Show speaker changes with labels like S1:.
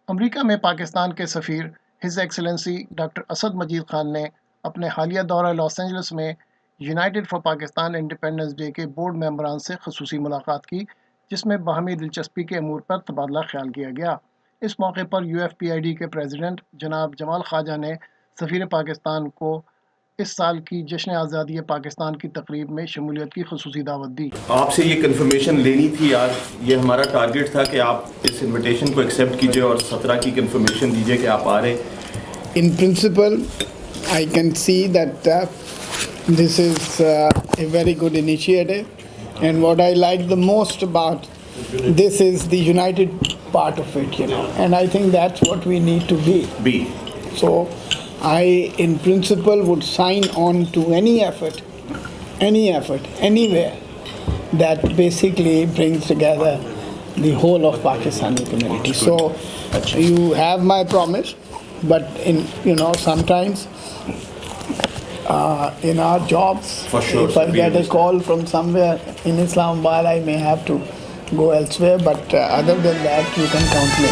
S1: America में पाकिस्तान के सफ़ीर his excellency doctor Asad मजीद ख़ान ने अपने हालिया दौरा लॉस एंजल्स में United for Pakistan independence day के बोर्ड मेंबरान से ख़ुसूसी मुलाकात की, जिसमें बाहमी दिलचस्पी के अमूर पर तबादला ख्याल किया गया। इस मौके पर UFPID के प्रेसिडेंट जनाब जमाल ख्वाजा ने सफ़ीर पाकिस्तान को इस साल की जश्न आज़ादी पाकिस्तान की तकरीब में शमूलियत की ख़ुसूसी दावत दी।
S2: आपसे ये कंफर्मेशन लेनी थी आज, ये हमारा टारगेट था कि आप इस इनविटेशन को एक्सेप्ट कीजिए और 17 की कंफर्मेशन दीजिए कि आप आ रहे।
S3: In principle, I can see that this is a very good initiative, and what I like the most about this is the united part of it, and I think that's what we need to be. So I in principle would sign on to any effort, anywhere that basically brings together the whole of Pakistani community. So you have my promise, but sometimes in our jobs,
S2: For sure,
S3: if I
S2: sir,
S3: get a
S2: we
S3: call from somewhere in Islamabad, I may have to go elsewhere, but other than that, you can count me.